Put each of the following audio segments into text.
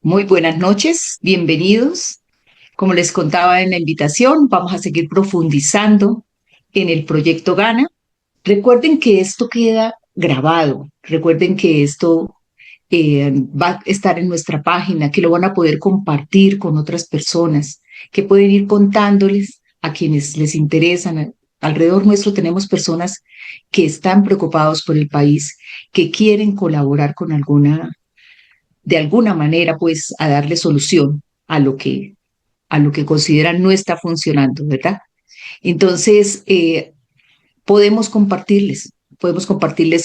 Muy buenas noches, bienvenidos. Como les contaba en la invitación, vamos a seguir profundizando en el proyecto Gana. Recuerden que esto queda grabado, recuerden que esto va a estar en nuestra página, que lo van a poder compartir con otras personas, que pueden ir contándoles a quienes les interesan. Alrededor nuestro tenemos personas que están preocupados por el país, que quieren colaborar con de alguna manera, pues, a darle solución a lo que consideran no está funcionando, ¿verdad? Entonces, podemos compartirles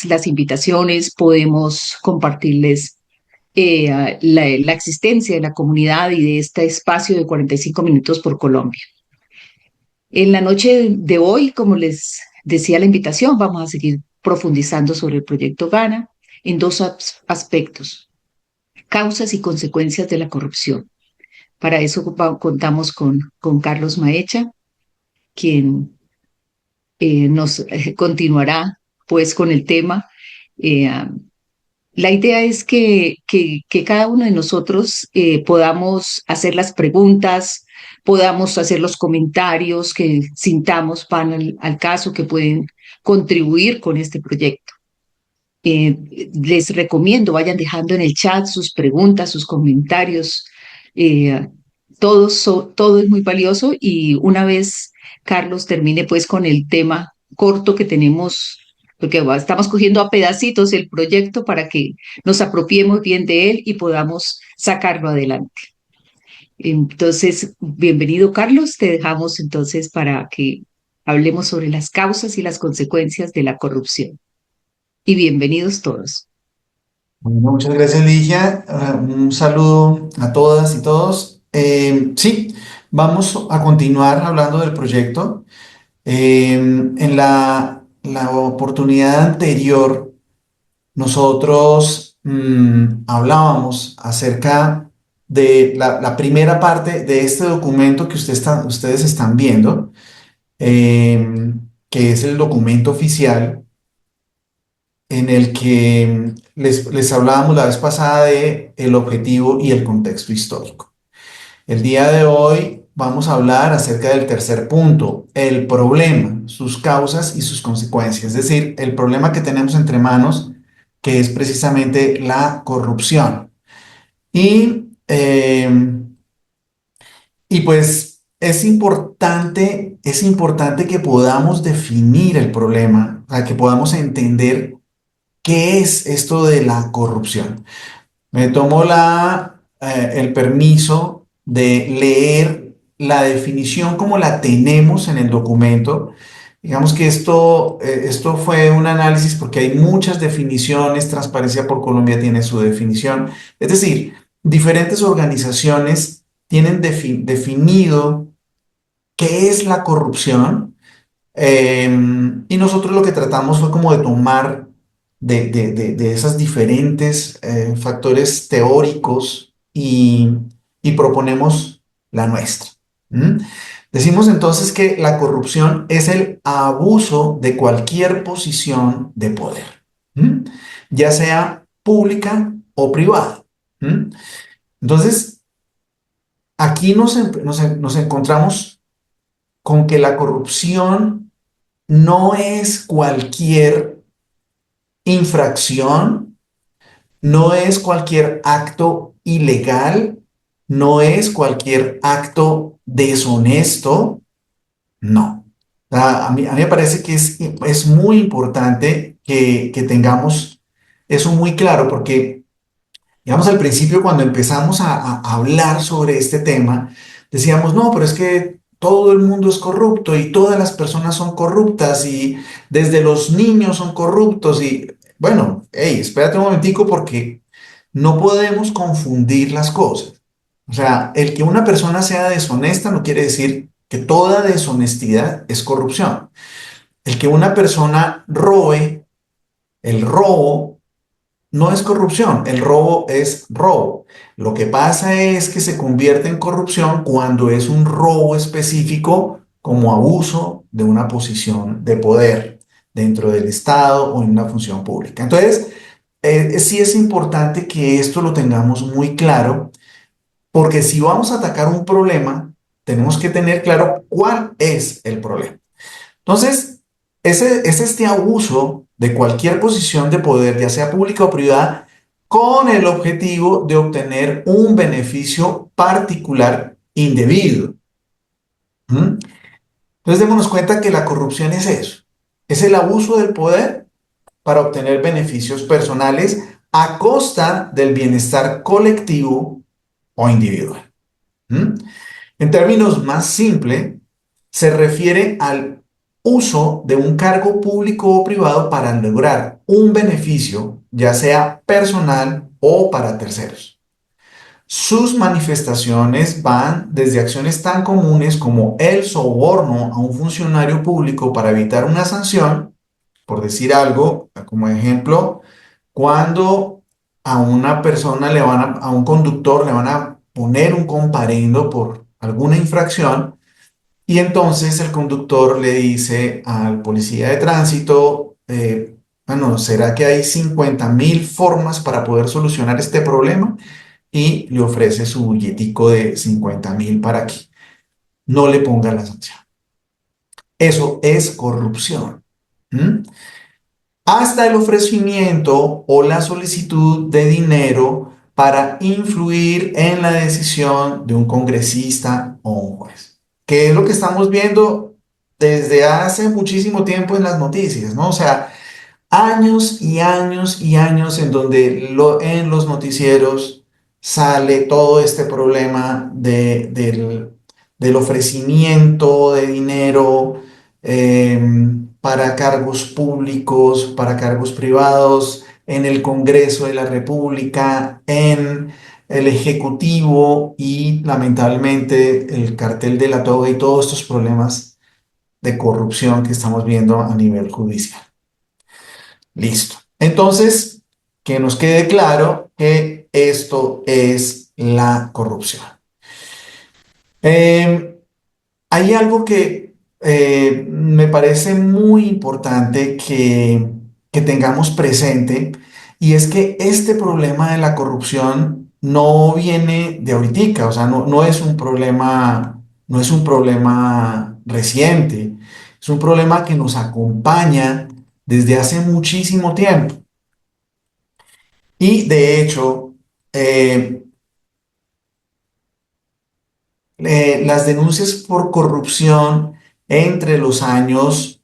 las invitaciones, podemos compartirles la existencia de la comunidad y de este espacio de 45 minutos por Colombia. En la noche de hoy, como les decía la invitación, vamos a seguir profundizando sobre el proyecto Gana en dos aspectos: causas y consecuencias de la corrupción. Para eso contamos con Carlos Maecha, quien nos continuará pues con el tema. Eh, la idea es que cada uno de nosotros podamos hacer las preguntas, podamos hacer los comentarios que sintamos van al caso, que pueden contribuir con este proyecto. Les recomiendo, vayan dejando en el chat sus preguntas, sus comentarios. eh, todo es muy valioso, y una vez Carlos termine pues con el tema corto que tenemos, porque estamos cogiendo a pedacitos el proyecto para que nos apropiemos bien de él y podamos sacarlo adelante. Entonces, bienvenido Carlos, te dejamos entonces para que hablemos sobre las causas y las consecuencias de la corrupción. Y bienvenidos todos. Bueno, muchas gracias, Ligia. Un saludo a todas y todos. Sí, vamos a continuar hablando del proyecto. En la oportunidad anterior, nosotros hablábamos acerca de la primera parte de este documento que ustedes están viendo, que es el documento oficial en el que les hablábamos la vez pasada de el objetivo y el contexto histórico. El día de hoy vamos a hablar acerca del tercer punto, el problema, sus causas y sus consecuencias, es decir, el problema que tenemos entre manos, que es precisamente la corrupción. Y, eh, y pues es importante que podamos definir el problema, o sea, que podamos entender qué es esto de la corrupción. Me tomo el permiso de leer la definición como la tenemos en el documento. Digamos que esto fue un análisis porque hay muchas definiciones. Transparencia por Colombia tiene su definición. Es decir, diferentes organizaciones tienen definido qué es la corrupción, y nosotros lo que tratamos fue como de tomar de esas diferentes factores teóricos y proponemos la nuestra. ¿Mm? Decimos entonces que la corrupción es el abuso de cualquier posición de poder, ¿Mm? Ya sea pública o privada. ¿Mm? Entonces, aquí nos encontramos con que la corrupción no es cualquier infracción, no es cualquier acto ilegal, no es cualquier acto deshonesto, no. A mí me parece que es muy importante que tengamos eso muy claro, porque, digamos, al principio cuando empezamos a hablar sobre este tema, decíamos, no, pero es que todo el mundo es corrupto y todas las personas son corruptas y desde los niños son corruptos y, bueno, hey, espérate un momentico porque no podemos confundir las cosas. O sea, el que una persona sea deshonesta no quiere decir que toda deshonestidad es corrupción. El que una persona robe, el robo no es corrupción, el robo es robo. Lo que pasa es que se convierte en corrupción cuando es un robo específico como abuso de una posición de poder dentro del Estado o en una función pública. Entonces, sí es importante que esto lo tengamos muy claro, Porque si vamos a atacar un problema, tenemos que tener claro cuál es el problema. Entonces, ese es este abuso de cualquier posición de poder, ya sea pública o privada, con el objetivo de obtener un beneficio particular indebido. ¿Mm? Entonces, démonos cuenta que la corrupción es eso, es el abuso del poder para obtener beneficios personales a costa del bienestar colectivo o individual. ¿Mm? En términos más simples, se refiere al uso de un cargo público o privado para lograr un beneficio, ya sea personal o para terceros. Sus manifestaciones van desde acciones tan comunes como el soborno a un funcionario público para evitar una sanción, por decir algo, como ejemplo, cuando a una persona a un conductor le van a poner un comparendo por alguna infracción, y entonces el conductor le dice al policía de tránsito, bueno, ¿será que hay 50.000 formas para poder solucionar este problema? Y le ofrece su billetico de 50.000 para que no le ponga la sanción. Eso es corrupción. ¿Mm? Hasta el ofrecimiento o la solicitud de dinero para influir en la decisión de un congresista o un juez, que es lo que estamos viendo desde hace muchísimo tiempo en las noticias, ¿no? O sea, años y años y años en donde en los noticieros sale todo este problema del ofrecimiento de dinero para cargos públicos, para cargos privados, en el Congreso de la República, en el Ejecutivo y lamentablemente el cartel de la toga y todos estos problemas de corrupción que estamos viendo a nivel judicial. Listo. Entonces, que nos quede claro que esto es la corrupción. Eh, Hay algo que me parece muy importante que tengamos presente, y es que este problema de la corrupción no viene de ahoritica, o sea, no es un problema, no es un problema reciente, es un problema que nos acompaña desde hace muchísimo tiempo. Y de hecho, eh, las denuncias por corrupción entre los años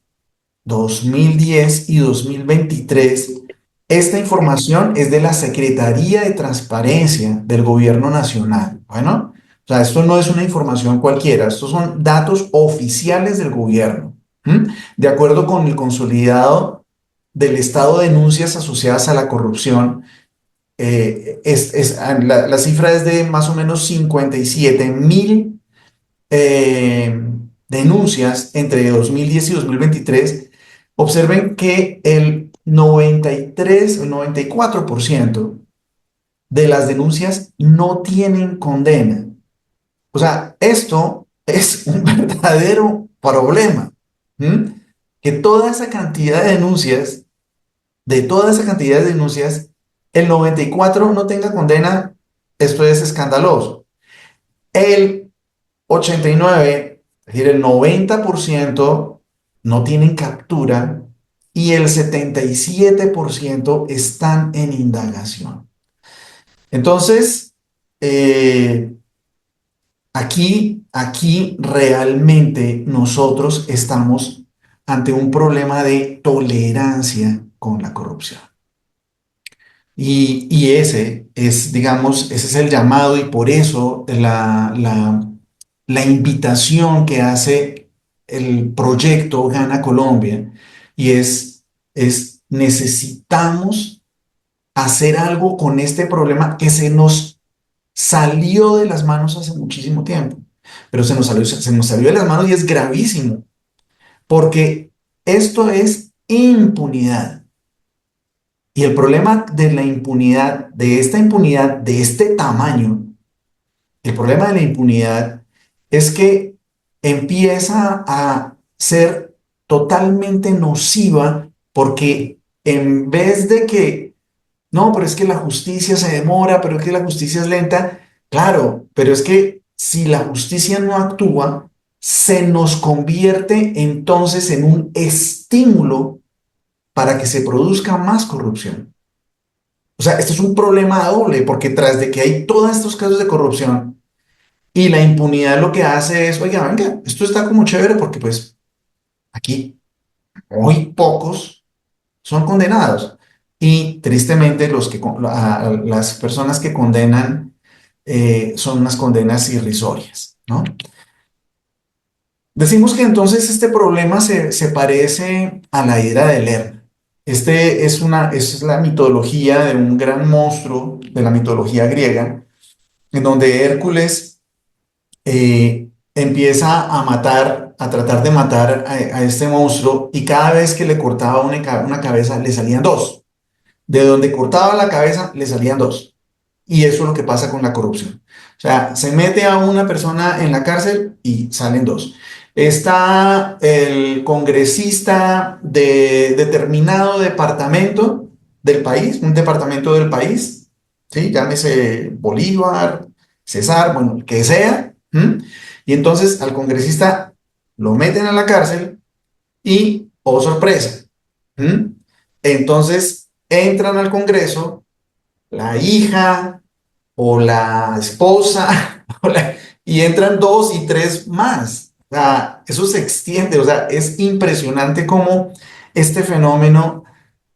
2010 y 2023, esta información es de la Secretaría de Transparencia del Gobierno Nacional. Bueno, o sea, esto no es una información cualquiera, estos son datos oficiales del gobierno. ¿Mm? De acuerdo con el consolidado del estado de denuncias asociadas a la corrupción, la cifra es de más o menos 57.000 denuncias entre 2010 y 2023. Observen que el 93 o 94% de las denuncias no tienen condena. O sea, esto es un verdadero problema. ¿Mm? Que toda esa cantidad de denuncias, de toda esa cantidad de denuncias, el 94 no tenga condena, esto es escandaloso. El 89, es decir, el 90% no tienen captura y el 77% están en indagación. Entonces, eh, aquí realmente nosotros estamos ante un problema de tolerancia con la corrupción. Y ese es, digamos, ese es el llamado, y por eso la invitación que hace el proyecto Gana Colombia, y es necesitamos hacer algo con este problema que se nos salió de las manos hace muchísimo tiempo, pero se nos salió de las manos y es gravísimo, porque esto es impunidad. Y el problema de la impunidad, de esta impunidad de este tamaño, el problema de la impunidad es que empieza a ser totalmente nociva, porque en vez de que, no, pero es que la justicia se demora, pero es que la justicia es lenta, Claro, pero es que si la justicia no actúa, se nos convierte entonces en un estímulo para que se produzca más corrupción. O sea, esto es un problema doble, porque tras de que hay todos estos casos de corrupción y la impunidad lo que hace es, oiga, venga, esto está como chévere porque pues aquí muy pocos son condenados. Y tristemente las personas que condenan son unas condenas irrisorias, ¿no? Decimos que entonces este problema se parece a la ira de Lerna. Es la mitología de un gran monstruo de la mitología griega, en donde Hércules empieza a matar, a tratar de matar a este monstruo, y cada vez que le cortaba una cabeza le salían dos. De donde cortaba la cabeza le salían dos. Y eso es lo que pasa con la corrupción. O sea, se mete a una persona en la cárcel y salen dos. Está el congresista de determinado departamento del país, un departamento del país, ¿sí? Llámese Bolívar, César, bueno, el que sea. ¿M? Y entonces al congresista lo meten a la cárcel y, oh sorpresa, ¿m? Entonces entran al Congreso la hija o la esposa, y entran dos y tres más. O sea, eso se extiende, o sea, es impresionante cómo este fenómeno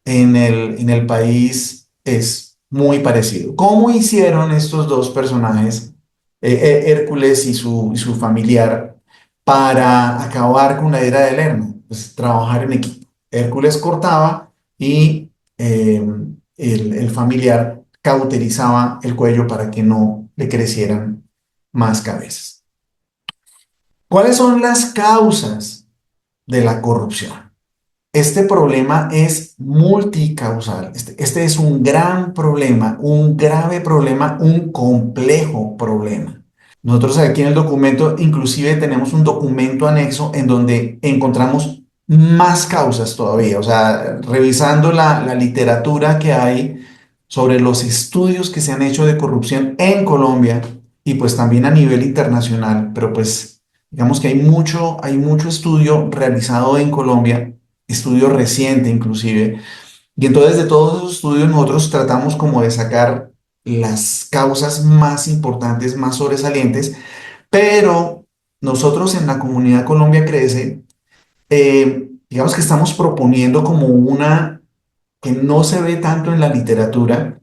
en el país es muy parecido. ¿Cómo hicieron estos dos personajes, Hércules y su familiar, para acabar con la era de Lerna? Pues trabajar en equipo. Hércules cortaba y el familiar cauterizaba el cuello para que no le crecieran más cabezas. ¿Cuáles son las causas de la corrupción? Este problema es multicausal. Este es un gran problema, un grave problema, un complejo problema. Nosotros aquí en el documento inclusive tenemos un documento anexo en donde encontramos más causas todavía. O sea, revisando la literatura que hay sobre los estudios que se han hecho de corrupción en Colombia y pues también a nivel internacional, pero pues digamos que hay mucho estudio realizado en Colombia, estudio reciente inclusive, y entonces de todos esos estudios nosotros tratamos como de sacar las causas más importantes, más sobresalientes, pero nosotros en la comunidad Colombia Crece, digamos que estamos proponiendo como una que no se ve tanto en la literatura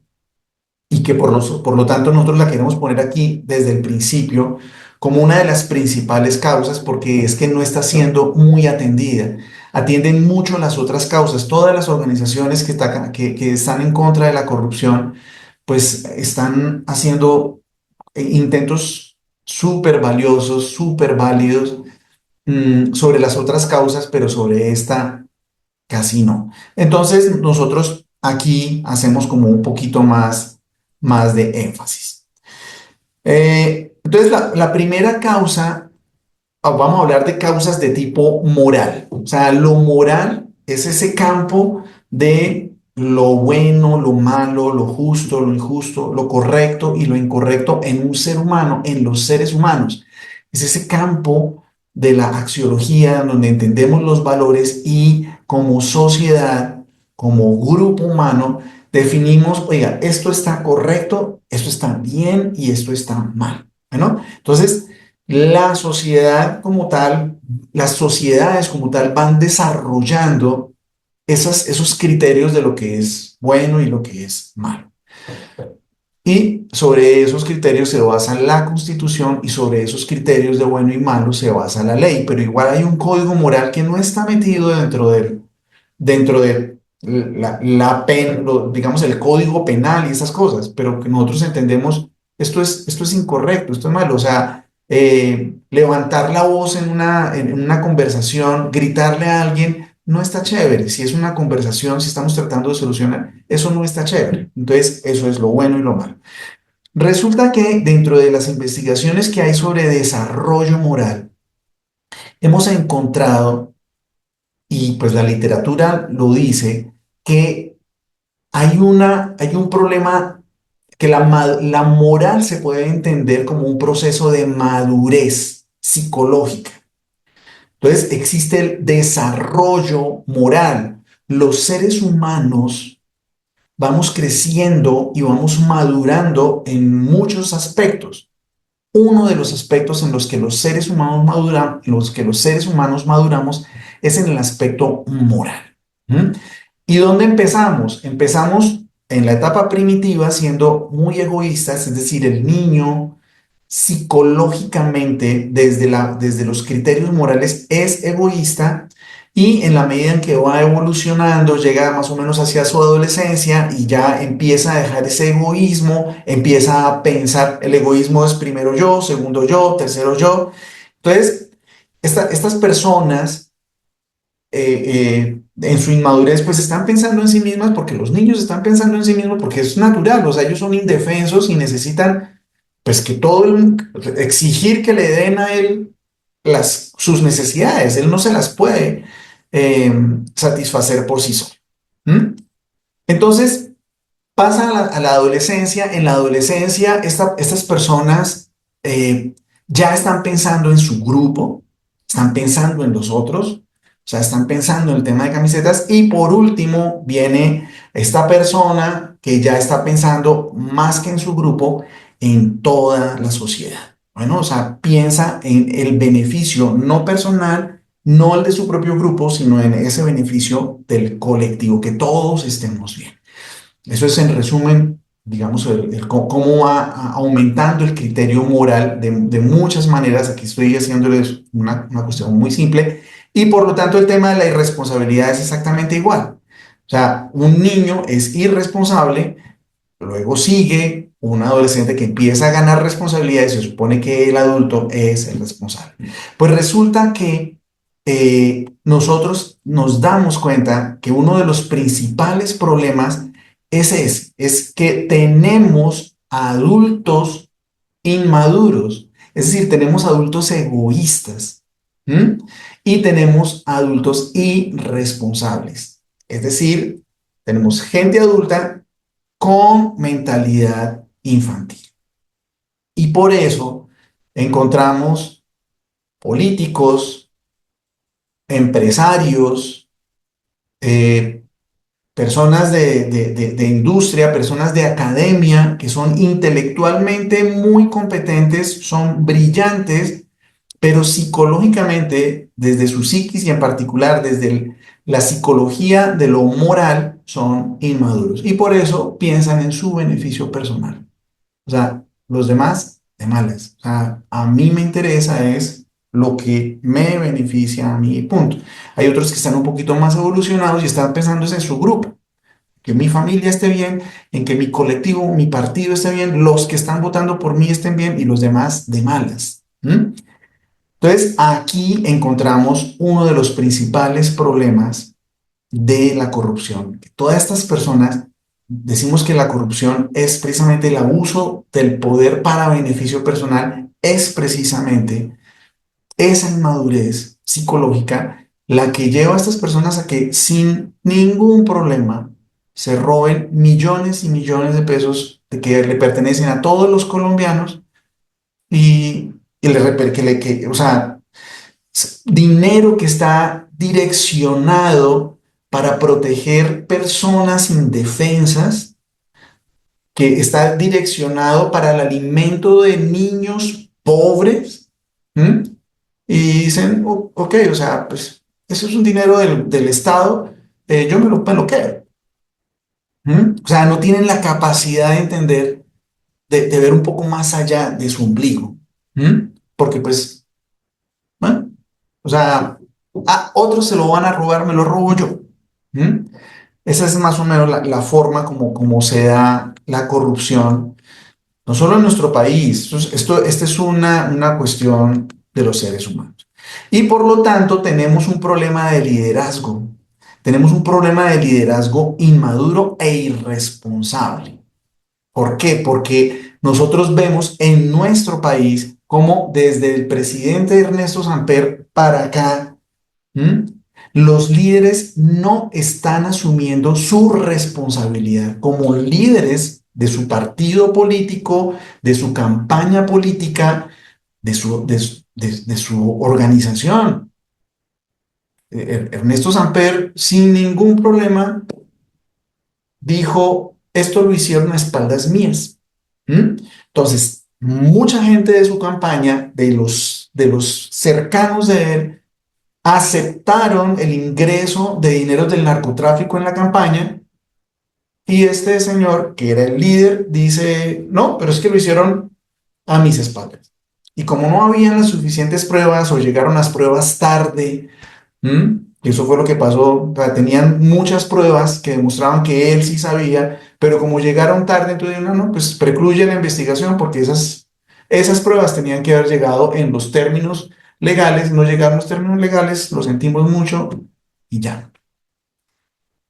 y que por lo tanto nosotros la queremos poner aquí desde el principio como una de las principales causas porque es que no está siendo muy atendida. Atienden mucho las otras causas. Todas las organizaciones que están en contra de la corrupción, pues están haciendo intentos súper valiosos, súper válidos sobre las otras causas, pero sobre esta casi no. Entonces, nosotros aquí hacemos como un poquito más de énfasis. Entonces, la primera causa, vamos a hablar de causas de tipo moral. O sea, lo moral es ese campo de lo bueno, lo malo, lo justo, lo injusto, lo correcto y lo incorrecto en un ser humano, en los seres humanos. Es ese campo de la axiología donde entendemos los valores y como sociedad, como grupo humano, definimos, oiga, esto está correcto, esto está bien y esto está mal. ¿No? Entonces, la sociedad como tal, las sociedades como tal van desarrollando esos criterios de lo que es bueno y lo que es malo. Y sobre esos criterios se basa la Constitución y sobre esos criterios de bueno y malo se basa la ley, pero igual hay un código moral que no está metido dentro de digamos, el código penal y esas cosas, pero que nosotros entendemos, esto es incorrecto, esto es malo, o sea, levantar la voz en una conversación, gritarle a alguien, no está chévere. Si es una conversación, si estamos tratando de solucionar, eso no está chévere. Entonces, eso es lo bueno y lo malo. Resulta que dentro de las investigaciones que hay sobre desarrollo moral, hemos encontrado, y pues la literatura lo dice, que hay un problema que la moral se puede entender como un proceso de madurez psicológica. Entonces existe el desarrollo moral. Los seres humanos vamos creciendo y vamos madurando en muchos aspectos. Uno de los aspectos en los que los seres humanos maduran, en los que los seres humanos maduramos, es en el aspecto moral. ¿Mm? ¿Y dónde empezamos? Empezamos en la etapa primitiva siendo muy egoístas, es decir, el niño psicológicamente desde los criterios morales es egoísta, y en la medida en que va evolucionando, llega más o menos hacia su adolescencia y ya empieza a dejar ese egoísmo, empieza a pensar, el egoísmo es primero yo, segundo yo, tercero yo. Entonces, estas personas en su inmadurez pues están pensando en sí mismas, porque los niños están pensando en sí mismos porque es natural, o sea, ellos son indefensos y necesitan pues que exigir que le den a él sus necesidades. Él no se las puede eh, satisfacer por sí solo. ¿Mm? Entonces, pasa a la adolescencia. En la adolescencia, estas personas ya están pensando en su grupo, están pensando en los otros, o sea, están pensando en el tema de camisetas. Y por último, viene esta persona que ya está pensando más que en su grupo, en toda la sociedad. Bueno, o sea, piensa en el beneficio no personal, no el de su propio grupo, sino en ese beneficio del colectivo, que todos estemos bien. Eso es en resumen, digamos, cómo va aumentando el criterio moral de muchas maneras. Aquí estoy haciéndoles una cuestión muy simple. Y por lo tanto el tema de la irresponsabilidad es exactamente igual. O sea, un niño es irresponsable, luego sigue un adolescente que empieza a ganar responsabilidades, se supone que el adulto es el responsable. Pues resulta que nosotros nos damos cuenta que uno de los principales problemas es que tenemos adultos inmaduros, es decir, tenemos adultos egoístas. ¿Mm? Y tenemos adultos irresponsables, es decir, tenemos gente adulta con mentalidad infantil. Y por eso encontramos políticos, empresarios, eh, personas de industria, personas de academia que son intelectualmente muy competentes, son brillantes, pero psicológicamente, desde su psiquis y en particular desde la psicología de lo moral, son inmaduros. Y por eso piensan en su beneficio personal. O sea, los demás de malas. O sea, a mí me interesa es lo que me beneficia a mí, punto. Hay otros que están un poquito más evolucionados y están pensando es en su grupo, que mi familia esté bien, en que mi colectivo, mi partido esté bien, los que están votando por mí estén bien y los demás de malas. ¿Mm? Entonces, aquí encontramos uno de los principales problemas de la corrupción. Todas estas personas decimos que la corrupción es precisamente el abuso del poder para beneficio personal, es precisamente esa inmadurez psicológica la que lleva a estas personas a que sin ningún problema se roben millones y millones de pesos que le pertenecen a todos los colombianos o sea, dinero que está direccionado para proteger personas indefensas, que está direccionado para el alimento de niños pobres. ¿Mm? Y dicen, ok, o sea, pues eso es un dinero del Estado, yo me lo quedo. ¿Mm? O sea, no tienen la capacidad de entender, de ver un poco más allá de su ombligo. ¿Mm? Porque pues, bueno, o sea, a otros se lo van a robar, me lo robo yo. ¿Mm? Esa es más o menos la forma como se da la corrupción, no solo en nuestro país. Esta es una cuestión de los seres humanos. Y por lo tanto tenemos un problema de liderazgo. Tenemos un problema de liderazgo inmaduro e irresponsable. ¿Por qué? Porque nosotros vemos en nuestro país como desde el presidente Ernesto Samper para acá, ¿m? Los líderes no están asumiendo su responsabilidad como líderes de su partido político, de su campaña política, de su organización. Ernesto Samper, sin ningún problema, dijo, esto lo hicieron a espaldas mías. ¿Mm? Entonces, mucha gente de su campaña, de los cercanos de él, aceptaron el ingreso de dinero del narcotráfico en la campaña y este señor, que era el líder, dice, no, pero es que lo hicieron a mis espaldas. Y como no habían las suficientes pruebas o llegaron las pruebas tarde, y eso fue lo que pasó. O sea, tenían muchas pruebas que demostraban que él sí sabía, pero como llegaron tarde, entonces no, no, pues precluye la investigación porque esas pruebas tenían que haber llegado en los términos legales, no llegaron los términos legales, lo sentimos mucho y ya.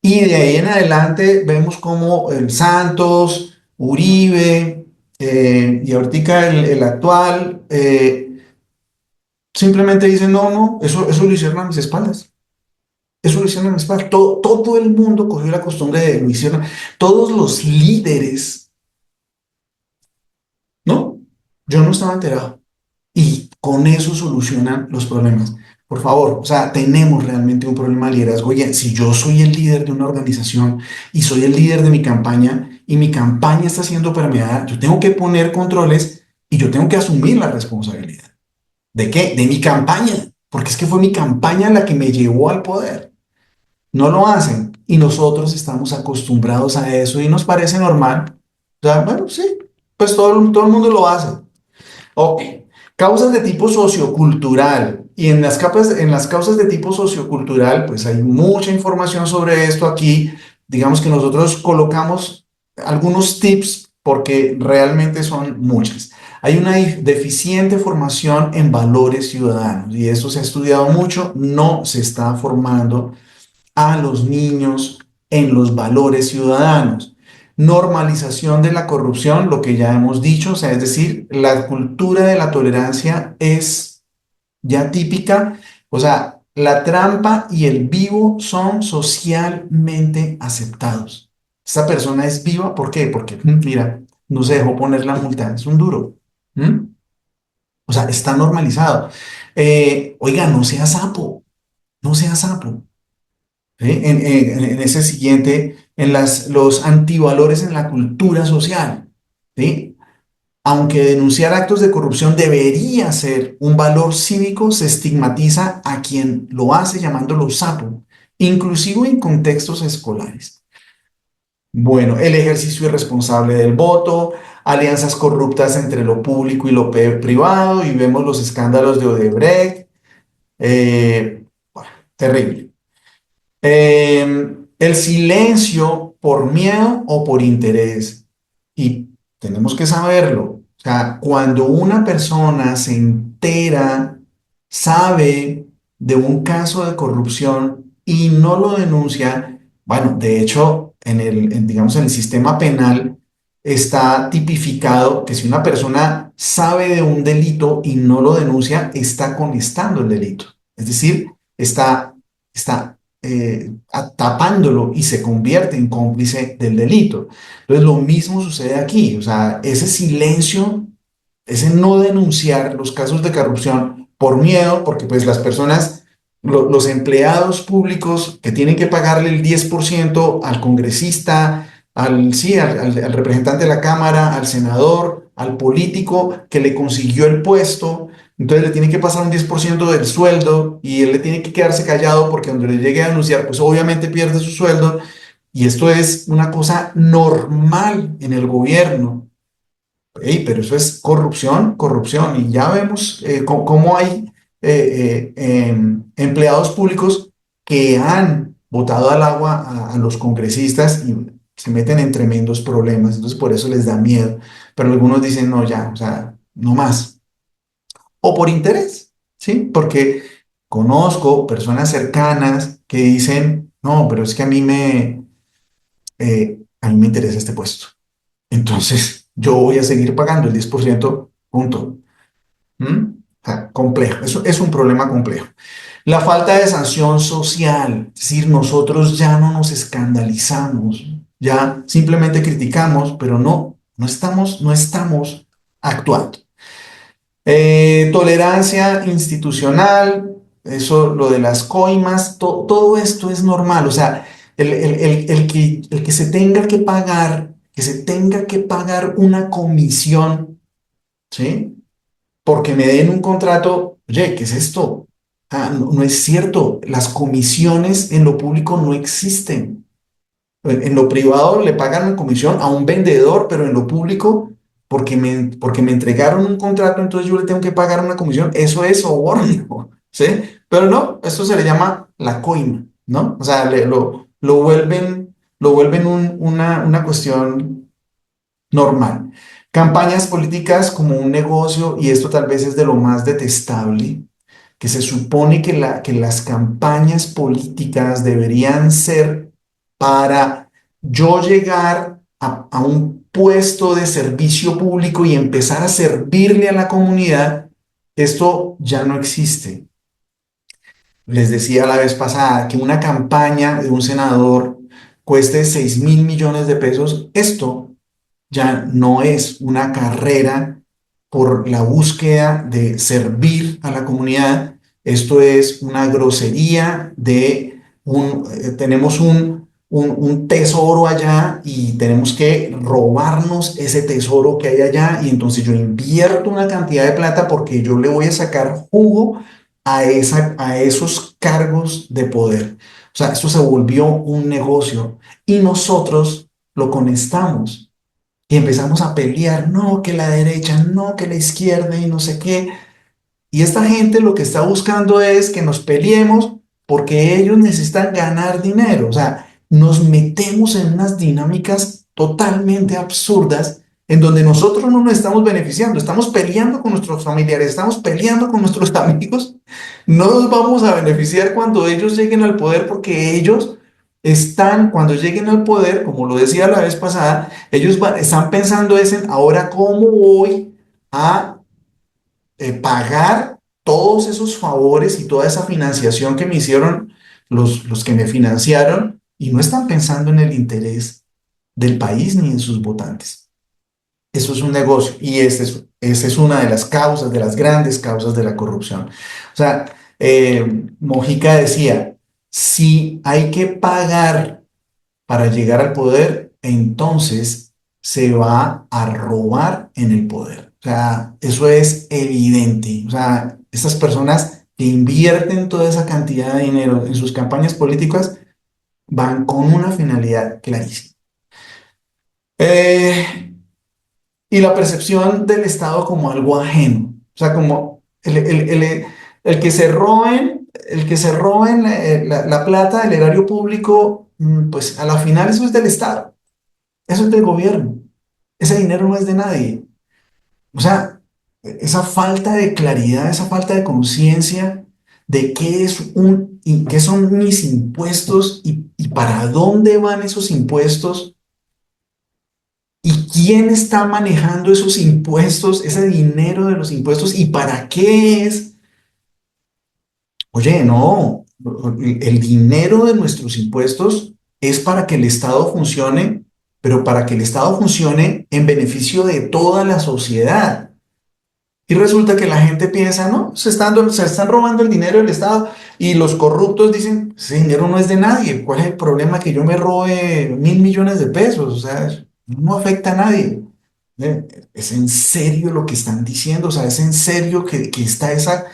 Y de ahí en adelante vemos como el Santos, Uribe y ahorita el actual simplemente dicen, no, no, eso lo hicieron a mis espaldas. Eso lo hicieron en España. Todo el mundo cogió la costumbre de lo hicieron. Todos los líderes, ¿no? Yo no estaba enterado. Y con eso solucionan los problemas. Por favor, o sea, tenemos realmente un problema de liderazgo. Oye, si yo soy el líder de una organización y soy el líder de mi campaña y mi campaña está siendo permeada, yo tengo que poner controles y yo tengo que asumir la responsabilidad. ¿De qué? De mi campaña. Porque es que fue mi campaña la que me llevó al poder. No lo hacen y nosotros estamos acostumbrados a eso y nos parece normal. O sea, bueno, sí, pues todo el mundo lo hace. Ok, causas de tipo sociocultural. Y en las causas de tipo sociocultural, pues hay mucha información sobre esto aquí. Digamos que nosotros colocamos algunos tips porque realmente son muchas. Hay una deficiente formación en valores ciudadanos y eso se ha estudiado mucho, no se está formando a los niños en los valores ciudadanos. Normalización de la corrupción, lo que ya hemos dicho, o sea, es decir, la cultura de la tolerancia es ya típica, o sea, la trampa y el vivo son socialmente aceptados. Esta persona es viva, ¿por qué? Porque, mira, no se dejó poner la multa, es un duro. ¿Mm? O sea, está normalizado. Oiga, no sea sapo, no sea sapo. ¿Sí? En ese siguiente, los antivalores en la cultura social, ¿sí? Aunque denunciar actos de corrupción debería ser un valor cívico, se estigmatiza a quien lo hace llamándolo sapo, inclusive en contextos escolares. Bueno, el ejercicio irresponsable del voto, alianzas corruptas entre lo público y lo privado, y vemos los escándalos de Odebrecht. Bueno, terrible. El silencio por miedo o por interés. Y tenemos que saberlo. O sea, cuando una persona se entera, sabe de un caso de corrupción y no lo denuncia, bueno, de hecho, digamos, en el sistema penal está tipificado que si una persona sabe de un delito y no lo denuncia, está conestando el delito. Es decir, está tapándolo y se convierte en cómplice del delito. Entonces, lo mismo sucede aquí, o sea, ese silencio, ese no denunciar los casos de corrupción por miedo, porque pues las personas, los empleados públicos que tienen que pagarle el 10% al congresista, sí, al representante de la Cámara, al senador, al político que le consiguió el puesto, entonces le tiene que pasar un 10% del sueldo y él le tiene que quedarse callado porque donde le llegue a denunciar, pues obviamente pierde su sueldo. Y esto es una cosa normal en el gobierno. Ey, pero eso es corrupción, corrupción. Y ya vemos cómo hay empleados públicos que han botado al agua a los congresistas y se meten en tremendos problemas. Entonces por eso les da miedo. Pero algunos dicen, no, ya, o sea, no más o por interés, ¿sí? Porque conozco personas cercanas que dicen, no, pero es que a mí me interesa este puesto. Entonces, yo voy a seguir pagando el 10%, punto. ¿Mm? O sea, complejo, eso es un problema complejo. La falta de sanción social, es decir, nosotros ya no nos escandalizamos, ya simplemente criticamos, pero no estamos actuando. Tolerancia institucional, eso, lo de las coimas, todo esto es normal. O sea, el que se tenga que pagar una comisión, ¿sí? Porque me den un contrato, oye, ¿qué es esto? Ah, no, no es cierto. Las comisiones en lo público no existen. En lo privado le pagan una comisión a un vendedor, pero en lo público, porque me entregaron un contrato, entonces yo le tengo que pagar una comisión. Eso es soborno, ¿sí? Pero no, esto se le llama la coima, ¿no? O sea, lo vuelven una cuestión normal. Campañas políticas como un negocio, y esto tal vez es de lo más detestable, que se supone que las campañas políticas deberían ser para yo llegar a un puesto de servicio público y empezar a servirle a la comunidad. Esto ya no existe. Les decía la vez pasada que una campaña de un senador cueste 6.000 millones de pesos. Esto ya no es una carrera por la búsqueda de servir a la comunidad. Esto es una grosería tenemos un tesoro allá y tenemos que robarnos ese tesoro que hay allá, y entonces yo invierto una cantidad de plata porque yo le voy a sacar jugo a esos cargos de poder. O sea, esto se volvió un negocio y nosotros lo conectamos. Y empezamos a pelear, no, que la derecha, no, que la izquierda y no sé qué. Y esta gente lo que está buscando es que nos peleemos porque ellos necesitan ganar dinero. O sea, nos metemos en unas dinámicas totalmente absurdas en donde nosotros no nos estamos beneficiando, estamos peleando con nuestros familiares, estamos peleando con nuestros amigos. No nos vamos a beneficiar cuando ellos lleguen al poder, porque ellos cuando lleguen al poder, como lo decía la vez pasada, ellos están pensando es en ahora cómo voy a pagar todos esos favores y toda esa financiación que me hicieron los que me financiaron, y no están pensando en el interés del país ni en sus votantes. Eso es un negocio, y esa es una de las causas, de las grandes causas de la corrupción. O sea, Mojica decía, si hay que pagar para llegar al poder, entonces se va a robar en el poder. O sea, eso es evidente. O sea, estas personas que invierten toda esa cantidad de dinero en sus campañas políticas van con una finalidad clarísima. Eh, y la percepción del Estado como algo ajeno. O sea, como el que se roben la plata del erario público, pues a la final eso es del Estado. Eso es del gobierno. Ese dinero no es de nadie. O sea, esa falta de claridad, esa falta de conciencia de qué son mis impuestos, y para dónde van esos impuestos, y quién está manejando esos impuestos, ese dinero de los impuestos, y para qué es. Oye, no, el dinero de nuestros impuestos es para que el Estado funcione, pero para que el Estado funcione en beneficio de toda la sociedad. Y resulta que la gente piensa, no, se están robando el dinero del Estado, y los corruptos dicen, ese dinero no es de nadie. ¿Cuál es el problema que yo me robe 1.000 millones de pesos? O sea, no afecta a nadie. Es en serio lo que están diciendo. O sea, es en serio que está esa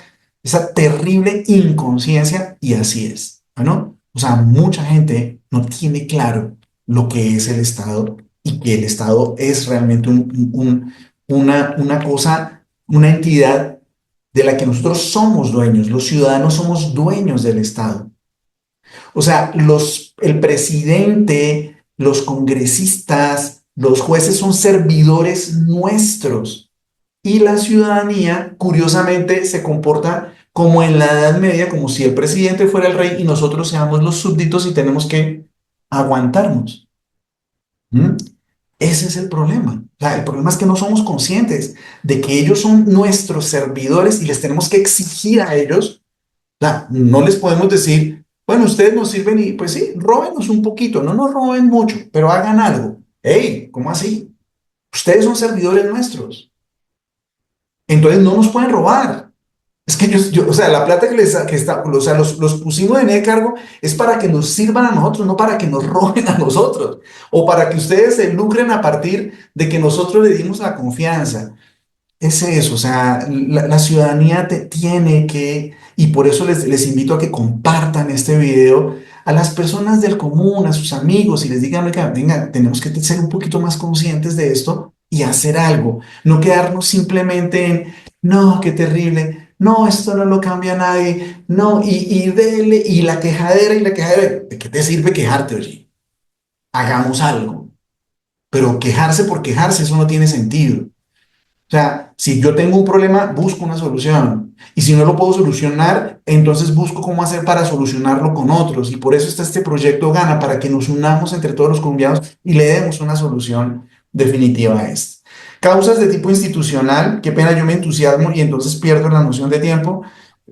terrible inconsciencia, y así es, ¿no? O sea, mucha gente no tiene claro lo que es el Estado, y que el Estado es realmente una cosa, una entidad de la que nosotros somos dueños. Los ciudadanos somos dueños del Estado. O sea, el presidente, los congresistas, los jueces son servidores nuestros. Y la ciudadanía, curiosamente, se comporta como en la Edad Media, como si el presidente fuera el rey y nosotros seamos los súbditos y tenemos que aguantarnos. ¿Mm? Ese es el problema. O sea, el problema es que no somos conscientes de que ellos son nuestros servidores y les tenemos que exigir a ellos. O sea, no les podemos decir, Bueno, ustedes nos sirven y pues sí, róbenos un poquito, no nos roben mucho, pero hagan algo. Hey, ¿cómo así? Ustedes son servidores nuestros, entonces no nos pueden robar. Es que o sea, la plata que está, o sea, los pusimos en el cargo es para que nos sirvan a nosotros, no para que nos roben a nosotros, o para que ustedes se lucren a partir de que nosotros le dimos la confianza. Es eso, o sea, la ciudadanía tiene que, y por eso les invito a que compartan este video a las personas del común, a sus amigos, y les digan, oiga, venga, tenemos que ser un poquito más conscientes de esto y hacer algo, no quedarnos simplemente en, no, qué terrible, no, esto no lo cambia nadie, no, y dele, y la quejadera, ¿de qué te sirve quejarte, oye? Hagamos algo, pero quejarse por quejarse, eso no tiene sentido. O sea, si yo tengo un problema, busco una solución. Y si no lo puedo solucionar, entonces busco cómo hacer para solucionarlo con otros. Y por eso está este proyecto Gana, para que nos unamos entre todos los colombianos y le demos una solución definitiva a esto. Causas de tipo institucional, qué pena, yo me entusiasmo y entonces pierdo la noción de tiempo.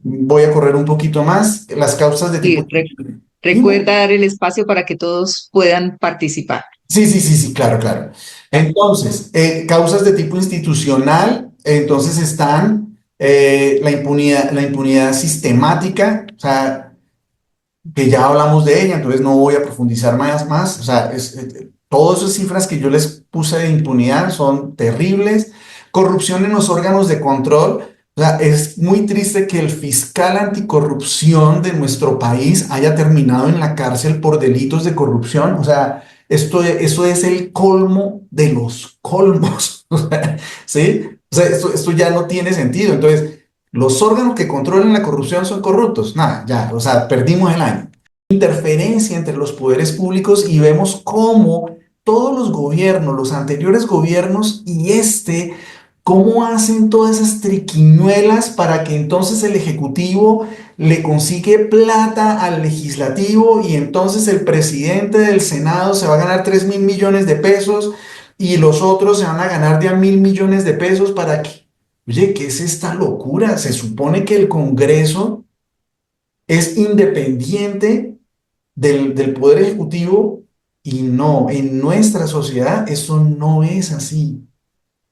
Voy a correr un poquito más. Las causas de tipo... Y recuerda dar el espacio para que todos puedan participar. Sí, sí, sí, sí, claro, claro. Entonces, causas de tipo institucional, entonces están la impunidad sistemática, o sea, que ya hablamos de ella, entonces no voy a profundizar más, o sea, todas esas cifras que yo les puse de impunidad son terribles. Corrupción en los órganos de control, o sea, es muy triste que el fiscal anticorrupción de nuestro país haya terminado en la cárcel por delitos de corrupción, o sea, eso es el colmo de los colmos, o sea, ¿sí? O sea, esto ya no tiene sentido, entonces... Los órganos que controlan la corrupción son corruptos. Nada, ya, o sea, perdimos el año. Interferencia entre los poderes públicos y vemos cómo todos los gobiernos, los anteriores gobiernos y cómo hacen todas esas triquiñuelas para que entonces el Ejecutivo le consigue plata al Legislativo y entonces el presidente del Senado se va a ganar 3.000 millones de pesos y los otros se van a ganar de a 1.000 millones de pesos para que... Oye, ¿qué es esta locura? Se supone que el Congreso es independiente del Poder Ejecutivo y no, en nuestra sociedad eso no es así.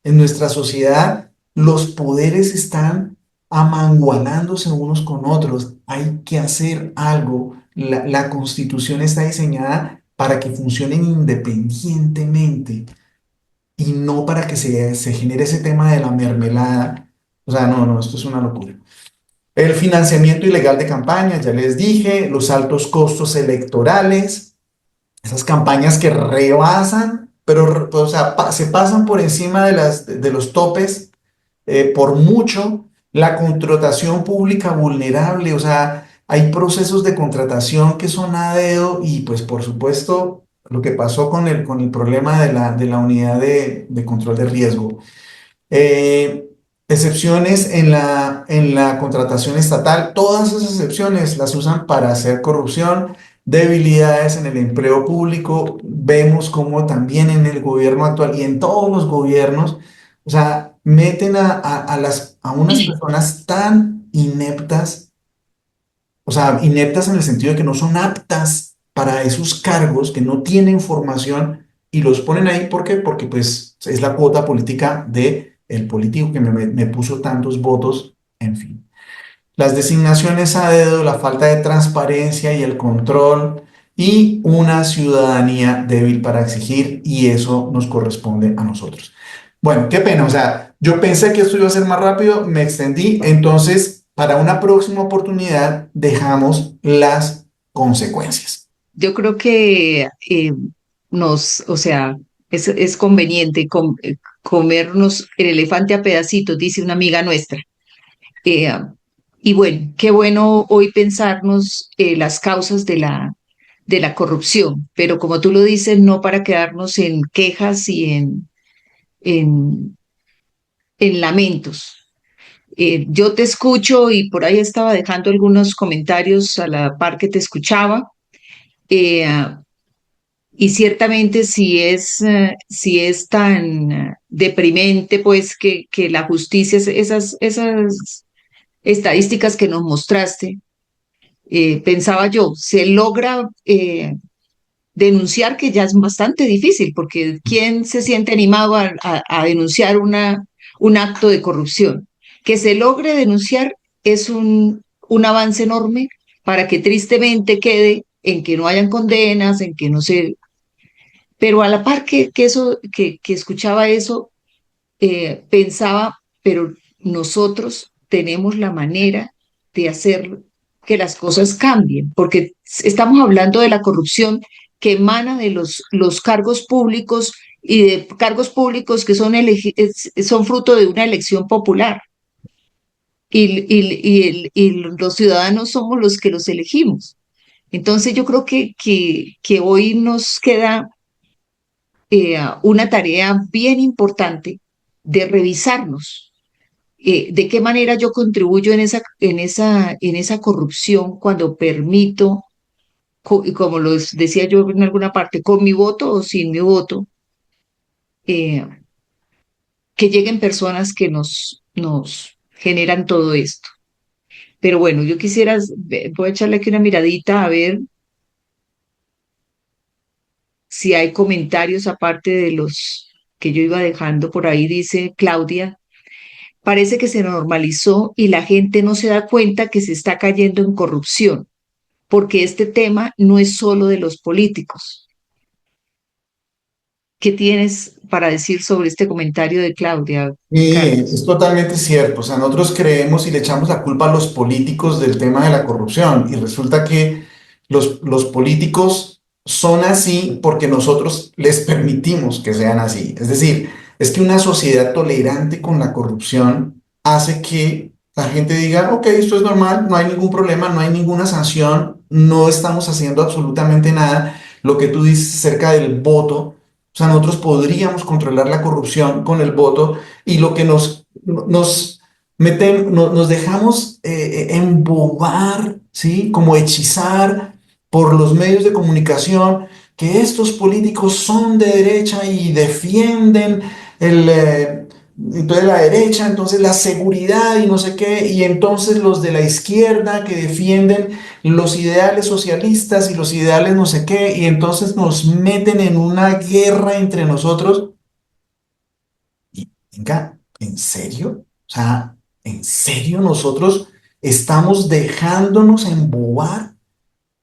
En nuestra sociedad los poderes están amangualándose unos con otros. Hay que hacer algo. La Constitución está diseñada para que funcionen independientemente y no para que se genere ese tema de la mermelada. O sea, no, no, esto es una locura. El financiamiento ilegal de campañas, ya les dije, los altos costos electorales, esas campañas que rebasan, pero o sea, se pasan por encima de los topes por mucho, la contratación pública vulnerable, o sea, hay procesos de contratación que son a dedo y pues por supuesto lo que pasó con el problema de la unidad de control de riesgo. Eh, excepciones en la contratación estatal, todas esas excepciones las usan para hacer corrupción, debilidades en el empleo público, vemos como también en el gobierno actual y en todos los gobiernos, o sea, meten a unas personas tan ineptas, o sea, ineptas en el sentido de que no son aptas para esos cargos, que no tienen formación y los ponen ahí, ¿por qué? Porque pues es la cuota política de el político que me puso tantos votos, en fin. Las designaciones a dedo, la falta de transparencia y el control y una ciudadanía débil para exigir y eso nos corresponde a nosotros. Bueno, qué pena, o sea, yo pensé que esto iba a ser más rápido, me extendí, entonces para una próxima oportunidad dejamos las consecuencias. Yo creo que o sea, es conveniente comernos el elefante a pedacitos, dice una amiga nuestra. Eh, y bueno, qué bueno hoy pensarnos las causas de la corrupción, pero como tú lo dices, no para quedarnos en quejas y en, en lamentos. Yo te escucho y por ahí estaba dejando algunos comentarios a la par que te escuchaba. eh, y ciertamente si es tan deprimente, pues que la justicia, esas estadísticas que nos mostraste, pensaba yo, se logra denunciar, que ya es bastante difícil, porque ¿quién se siente animado a denunciar un acto de corrupción? Que se logre denunciar es un avance enorme para que tristemente quede en que no hayan condenas, en que no se... Pero a la par que escuchaba eso, pensaba, pero nosotros tenemos la manera de hacer que las cosas cambien, porque estamos hablando de la corrupción que emana de los cargos públicos y de cargos públicos que son fruto de una elección popular. Y los ciudadanos somos los que los elegimos. Entonces yo creo que hoy nos queda una tarea bien importante de revisarnos, de qué manera yo contribuyo en esa corrupción cuando permito, como lo decía yo en alguna parte, con mi voto o sin mi voto, eh, que lleguen personas que nos generan todo esto. Pero bueno, yo quisiera, voy a echarle aquí una miradita a ver si hay comentarios aparte de los que yo iba dejando por ahí, dice Claudia. Parece que se normalizó y la gente no se da cuenta que se está cayendo en corrupción, porque este tema no es solo de los políticos. ¿Qué tienes para decir sobre este comentario de Claudia, Y es Carlos? totalmente cierto. O sea, nosotros creemos y le echamos la culpa a los políticos del tema de la corrupción. Y resulta que los políticos son así porque nosotros les permitimos que sean así. Es decir, es que una sociedad tolerante con la corrupción hace que la gente diga, ok, esto es normal, no hay ningún problema, no hay ninguna sanción, no estamos haciendo absolutamente nada. Lo que tú dices acerca del voto. O sea, nosotros podríamos controlar la corrupción con el voto y lo que nos dejamos embobar, ¿sí? Como hechizar por los medios de comunicación, que estos políticos son de derecha y defienden entonces la derecha, entonces la seguridad y no sé qué, y entonces los de la izquierda que defienden los ideales socialistas y los ideales no sé qué, y entonces nos meten en una guerra entre nosotros. Y venga, ¿en serio? O sea, ¿en serio nosotros estamos dejándonos embobar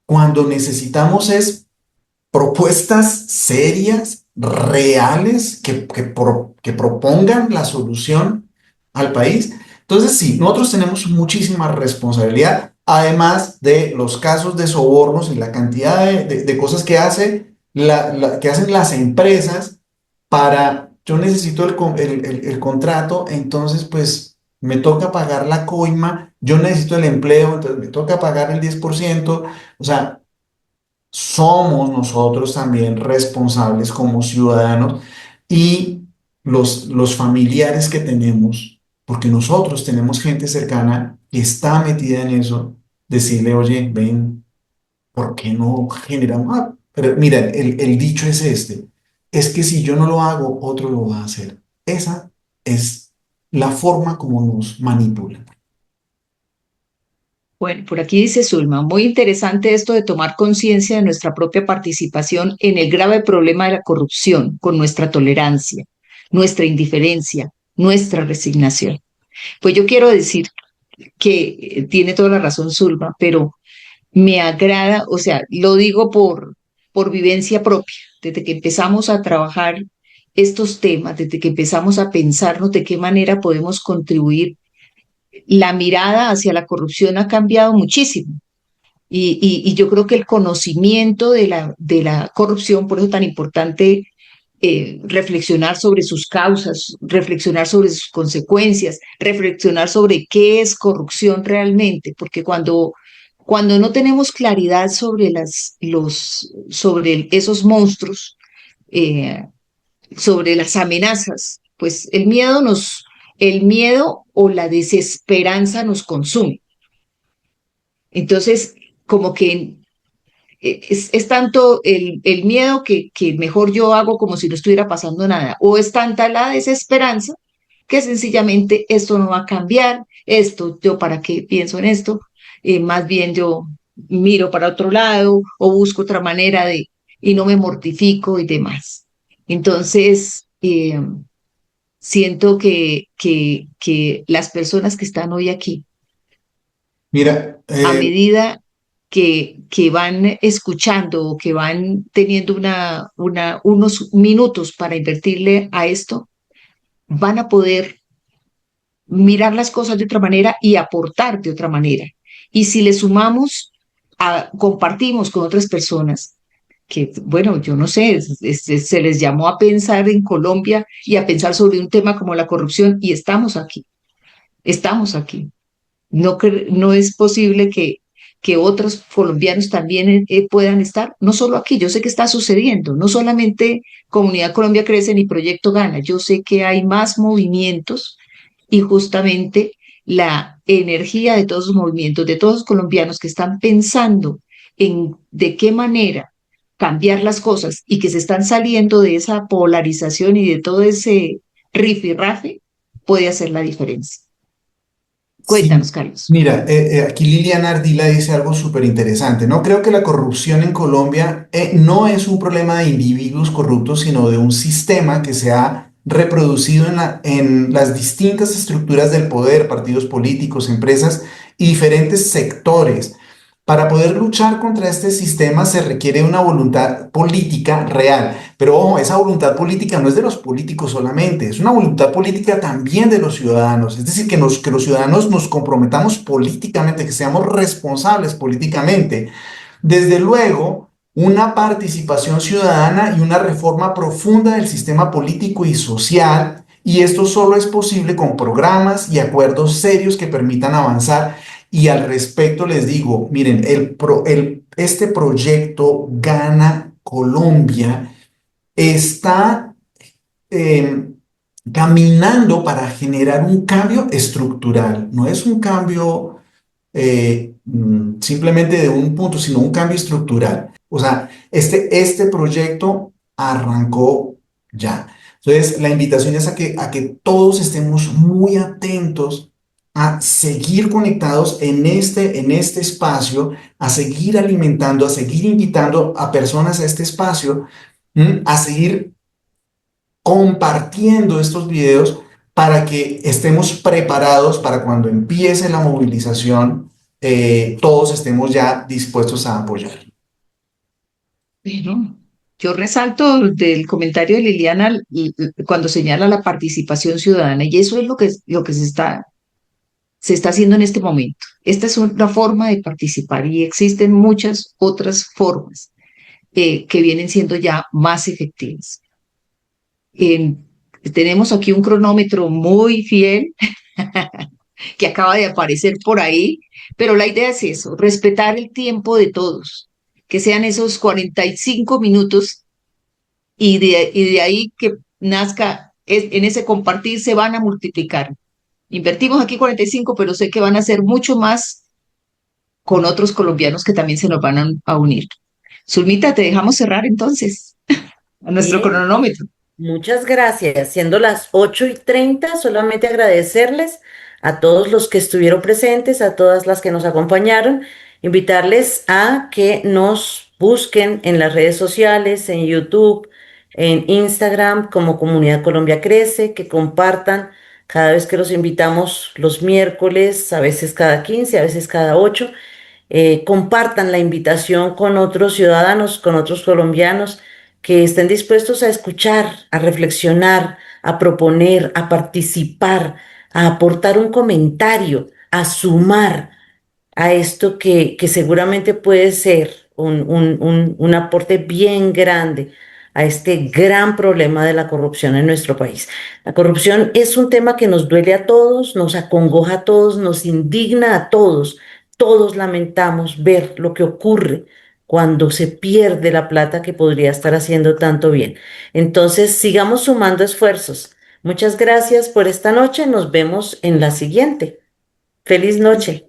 cuando necesitamos es propuestas serias, reales, que propongan la solución al país? Entonces, sí, nosotros tenemos muchísima responsabilidad, además de los casos de sobornos y la cantidad de cosas que que hacen las empresas para, yo necesito el contrato, entonces pues me toca pagar la coima, yo necesito el empleo, entonces me toca pagar el 10%. O sea, somos nosotros también responsables como ciudadanos y los familiares que tenemos, porque nosotros tenemos gente cercana que está metida en eso, decirle, oye, ven, ¿por qué no generamos? Pero mira, el dicho es este, es que si yo no lo hago, otro lo va a hacer. Esa es la forma como nos manipulan. Bueno, por aquí dice Zulma, muy interesante esto de tomar conciencia de nuestra propia participación en el grave problema de la corrupción, con nuestra tolerancia, nuestra indiferencia, nuestra resignación. Pues yo quiero decir que tiene toda la razón Zulma, pero me agrada, o sea, lo digo por vivencia propia, desde que empezamos a trabajar estos temas, desde que empezamos a pensarnos de qué manera podemos contribuir, la mirada hacia la corrupción ha cambiado muchísimo. Y yo creo que el conocimiento de la corrupción, por eso es tan importante reflexionar sobre sus causas, reflexionar sobre sus consecuencias, reflexionar sobre qué es corrupción realmente, porque cuando no tenemos claridad sobre, sobre esos monstruos, eh, sobre las amenazas, pues el miedo o la desesperanza nos consume. Entonces, como que es tanto el miedo que mejor yo hago como si no estuviera pasando nada, o es tanta la desesperanza que sencillamente esto no va a cambiar, esto, yo para qué pienso en esto. Más bien yo miro para otro lado o busco otra manera de, y no me mortifico y demás. Entonces, siento que las personas que están hoy aquí, Mira, a medida que van escuchando o que van teniendo unos minutos para invertirle a esto, van a poder mirar las cosas de otra manera y aportar de otra manera. Y si le sumamos, compartimos con otras personas, que bueno, yo no sé, se les llamó a pensar en Colombia y a pensar sobre un tema como la corrupción y estamos aquí, estamos aquí. No, no es posible que otros colombianos también puedan estar, no solo aquí, yo sé que está sucediendo, no solamente Comunidad Colombia Crece ni Proyecto Gana, yo sé que hay más movimientos y justamente la energía de todos los movimientos, de todos los colombianos que están pensando en de qué manera cambiar las cosas y que se están saliendo de esa polarización y de todo ese rifirrafe, puede hacer la diferencia. sí, Cuéntanos, Carlos. mira, aquí Liliana Ardila dice algo súper interesante. No creo que la corrupción en Colombia no es un problema de individuos corruptos, sino de un sistema que se ha reproducido en las distintas estructuras del poder, partidos políticos, empresas y diferentes sectores. Para poder luchar contra este sistema se requiere una voluntad política real. Pero ojo, esa voluntad política no es de los políticos solamente, es una voluntad política también de los ciudadanos. Es decir, que los ciudadanos nos comprometamos políticamente, que seamos responsables políticamente. Desde luego, una participación ciudadana y una reforma profunda del sistema político y social. Y esto solo es posible con programas y acuerdos serios que permitan avanzar. Y al respecto les digo, miren, este proyecto Gana Colombia está eh, caminando para generar un cambio estructural. No es un cambio simplemente de un punto, sino un cambio estructural. O sea, este proyecto arrancó ya. Entonces, la invitación es a que todos estemos muy atentos a seguir conectados en este espacio, a seguir alimentando, a seguir invitando a personas a este espacio, a seguir compartiendo estos videos para que estemos preparados para cuando empiece la movilización, todos estemos ya dispuestos a apoyar. Bueno, yo resalto del comentario de Liliana cuando señala la participación ciudadana y eso es lo que se está haciendo en este momento. Esta es una forma de participar y existen muchas otras formas que vienen siendo ya más efectivas. En- tenemos aquí un cronómetro muy fiel que acaba de aparecer por ahí, pero la idea es eso, respetar el tiempo de todos, que sean esos 45 minutos y de ahí que nazca, en ese compartir se van a multiplicar. Invertimos aquí 45, pero sé que van a ser mucho más con otros colombianos que también se nos van a unir. Zulmita, te dejamos cerrar entonces a nuestro Bien, cronómetro. muchas gracias. Siendo las 8:30, solamente agradecerles a todos los que estuvieron presentes, a todas las que nos acompañaron, invitarles a que nos busquen en las redes sociales, en YouTube, en Instagram como Comunidad Colombia Crece, que compartan cada vez que los invitamos los miércoles, a veces cada 15, a veces cada 8, compartan la invitación con otros ciudadanos, con otros colombianos que estén dispuestos a escuchar, a reflexionar, a proponer, a participar, a aportar un comentario, a sumar a esto que seguramente puede ser un aporte bien grande a este gran problema de la corrupción en nuestro país. La corrupción es un tema que nos duele a todos, nos acongoja a todos, nos indigna a todos. Todos lamentamos ver lo que ocurre cuando se pierde la plata que podría estar haciendo tanto bien. Entonces, sigamos sumando esfuerzos. Muchas gracias por esta noche. Nos vemos en la siguiente. Feliz noche.